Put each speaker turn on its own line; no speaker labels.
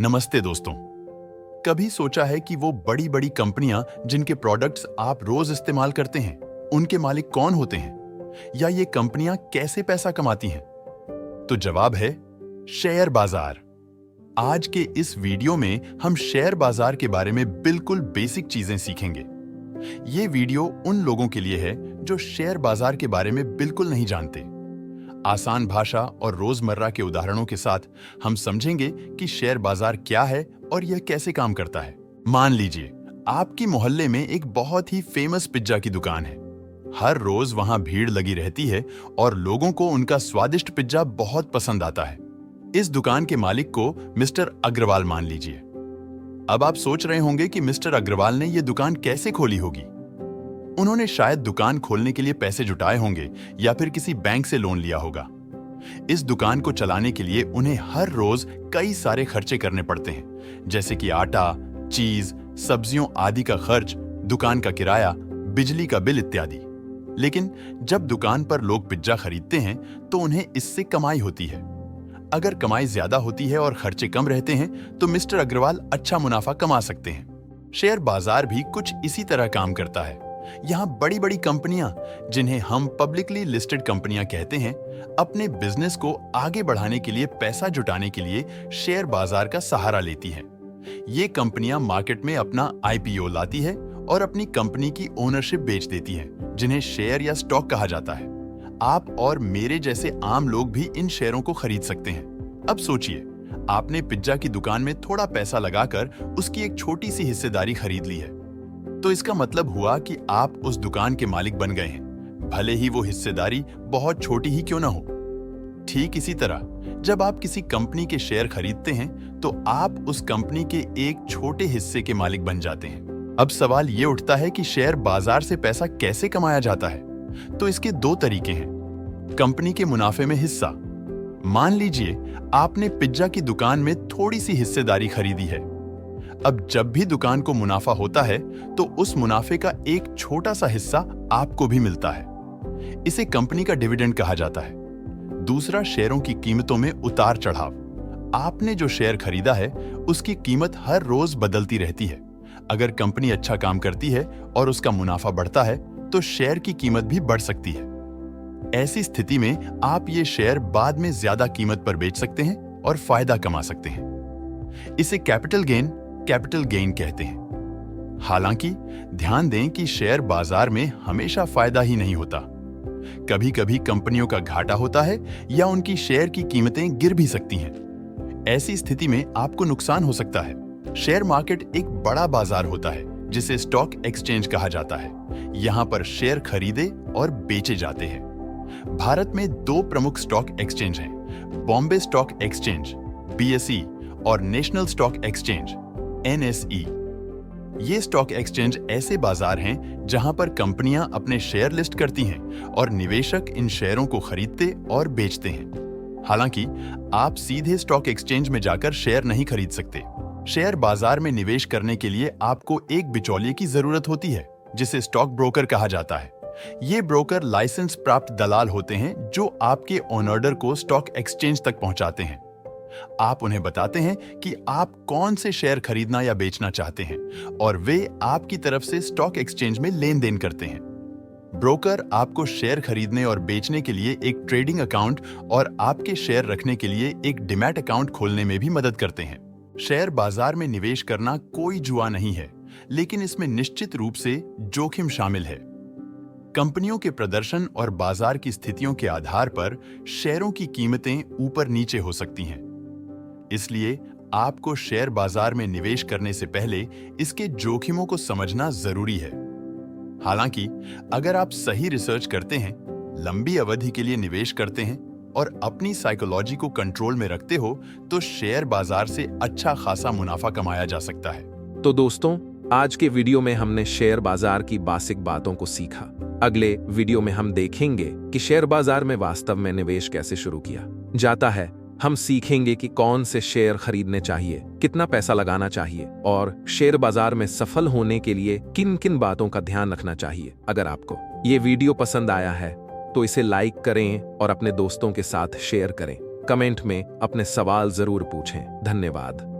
नमस्ते दोस्तों। कभी सोचा है कि वो बड़ी बड़ी कंपनियां जिनके प्रोडक्ट्स आप रोज इस्तेमाल करते हैं, उनके मालिक कौन होते हैं, या ये कंपनियां कैसे पैसा कमाती हैं? तो जवाब है शेयर बाजार। आज के इस वीडियो में हम शेयर बाजार के बारे में बिल्कुल बेसिक चीजें सीखेंगे। ये वीडियो उन लोगों के लिए है जो शेयर बाजार के बारे में बिल्कुल नहीं जानते। आसान भाषा और रोजमर्रा के उदाहरणों के साथ हम समझेंगे कि शेयर बाजार क्या है और यह कैसे काम करता है। मान लीजिए आपकी मोहल्ले में एक बहुत ही फेमस पिज्जा की दुकान है। हर रोज वहां भीड़ लगी रहती है और लोगों को उनका स्वादिष्ट पिज्जा बहुत पसंद आता है। इस दुकान के मालिक को मिस्टर अग्रवाल मान लीजिए। अब आप सोच रहे होंगे कि मिस्टर अग्रवाल ने यह दुकान कैसे खोली होगी। उन्होंने शायद दुकान खोलने के लिए पैसे जुटाए होंगे या फिर किसी बैंक से लोन लिया होगा। इस दुकान को चलाने के लिए उन्हें हर रोज कई सारे खर्चे करने पड़ते हैं, जैसे कि आटा, चीज, सब्जियों आदि का खर्च, दुकान का किराया, बिजली का बिल इत्यादि। लेकिन जब दुकान पर लोग पिज्जा खरीदते हैं तो उन्हें इससे कमाई होती है। अगर कमाई ज्यादा होती है और खर्चे कम रहते हैं तो मिस्टर अग्रवाल अच्छा मुनाफा कमा सकते हैं। शेयर बाजार भी कुछ इसी तरह काम करता है। यहाँ बड़ी बड़ी कंपनियां, जिन्हें हम पब्लिकली लिस्टेड कंपनियां कहते हैं, अपने बिजनेस को आगे बढ़ाने के लिए पैसा जुटाने के लिए शेयर बाजार का सहारा लेती हैं। ये कंपनियां मार्केट में अपना आईपीओ लाती है और अपनी कंपनी की ओनरशिप बेच देती है, जिन्हें शेयर या स्टॉक कहा जाता है। आप और मेरे जैसे आम लोग भी इन शेयरों को खरीद सकते हैं। अब सोचिए, आपने पिज्जा की दुकान में थोड़ा पैसा लगाकर उसकी एक छोटी सी हिस्सेदारी खरीद ली है, तो इसका मतलब हुआ कि आप उस दुकान के मालिक बन गए हैं, भले ही वो हिस्सेदारी बहुत छोटी ही क्यों ना हो। ठीक इसी तरह जब आप किसी कंपनी के शेयर खरीदते हैं तो आप उस कंपनी के एक छोटे हिस्से के मालिक बन जाते हैं। अब सवाल ये उठता है कि शेयर बाजार से पैसा कैसे कमाया जाता है। तो इसके दो तरीके हैं। कंपनी के मुनाफे में हिस्सा। मान लीजिए आपने पिज्जा की दुकान में थोड़ी सी हिस्सेदारी खरीदी है। अब जब भी दुकान को मुनाफा होता है तो उस मुनाफे का एक छोटा सा हिस्सा आपको भी मिलता है। इसे कंपनी का डिविडेंड कहा जाता है। दूसरा, शेयरों की कीमतों में उतार चढ़ाव। आपने जो शेयर खरीदा है उसकी कीमत हर रोज बदलती रहती है। अगर कंपनी अच्छा काम करती है और उसका मुनाफा बढ़ता है तो शेयर की कीमत भी बढ़ सकती है। ऐसी स्थिति में आप ये शेयर बाद में ज्यादा कीमत पर बेच सकते हैं और फायदा कमा सकते हैं। इसे कैपिटल गेन कहते हैं। हालांकि ध्यान दें कि शेयर बाजार में हमेशा फायदा ही नहीं होता। कभी कभी कंपनियों का घाटा होता है या उनकी शेयर की कीमतें गिर भी सकती हैं। ऐसी स्थिति में आपको नुकसान हो सकता है। शेयर मार्केट एक बड़ा बाजार होता है जिसे स्टॉक एक्सचेंज कहा जाता है। यहां पर शेयर खरीदे और बेचे जाते हैं। भारत में दो प्रमुख स्टॉक एक्सचेंज हैं, बॉम्बे स्टॉक एक्सचेंज BSE और नेशनल स्टॉक एक्सचेंज NSE। ये स्टॉक एक्सचेंज ऐसे बाजार हैं जहां पर कंपनियां अपने शेयर लिस्ट करती हैं और निवेशक इन शेयरों को खरीदते और बेचते हैं। हालांकि आप सीधे स्टॉक एक्सचेंज में जाकर शेयर नहीं खरीद सकते। शेयर बाजार में निवेश करने के लिए आपको एक बिचौलिए की जरूरत होती है, जिसे स्टॉक ब्रोकर कहा जाता है। ये ब्रोकर लाइसेंस प्राप्त दलाल होते हैं जो आपके ऑन ऑर्डर को स्टॉक एक्सचेंज तक पहुंचाते हैं। आप उन्हें बताते हैं कि आप कौन से शेयर खरीदना या बेचना चाहते हैं और वे आपकी तरफ से स्टॉक एक्सचेंज में लेन देन करते हैं। ब्रोकर आपको शेयर खरीदने और बेचने के लिए एक ट्रेडिंग अकाउंट और आपके शेयर रखने के लिए एक डीमैट अकाउंट खोलने में भी मदद करते हैं। शेयर बाजार में निवेश करना कोई जुआ नहीं है, लेकिन इसमें निश्चित रूप से जोखिम शामिल है। कंपनियों के प्रदर्शन और बाजार की स्थितियों के आधार पर शेयरों की कीमतें ऊपर नीचे हो सकती हैं। इसलिए आपको शेयर बाजार में निवेश करने से पहले इसके जोखिमों को समझना जरूरी है। हालांकि अगर आप सही रिसर्च करते हैं, लंबी अवधि के लिए निवेश करते हैं और अपनी साइकोलॉजी को कंट्रोल में रखते हो तो शेयर बाजार से अच्छा खासा मुनाफा कमाया जा सकता है।
तो दोस्तों, आज के वीडियो में हमने शेयर बाजार की बेसिक बातों को सीखा। अगले वीडियो में हम देखेंगे कि शेयर बाजार में वास्तव में निवेश कैसे शुरू किया जाता है। हम सीखेंगे कि कौन से शेयर खरीदने चाहिए, कितना पैसा लगाना चाहिए और शेयर बाजार में सफल होने के लिए किन किन बातों का ध्यान रखना चाहिए। अगर आपको ये वीडियो पसंद आया है तो इसे लाइक करें और अपने दोस्तों के साथ शेयर करें। कमेंट में अपने सवाल जरूर पूछें। धन्यवाद।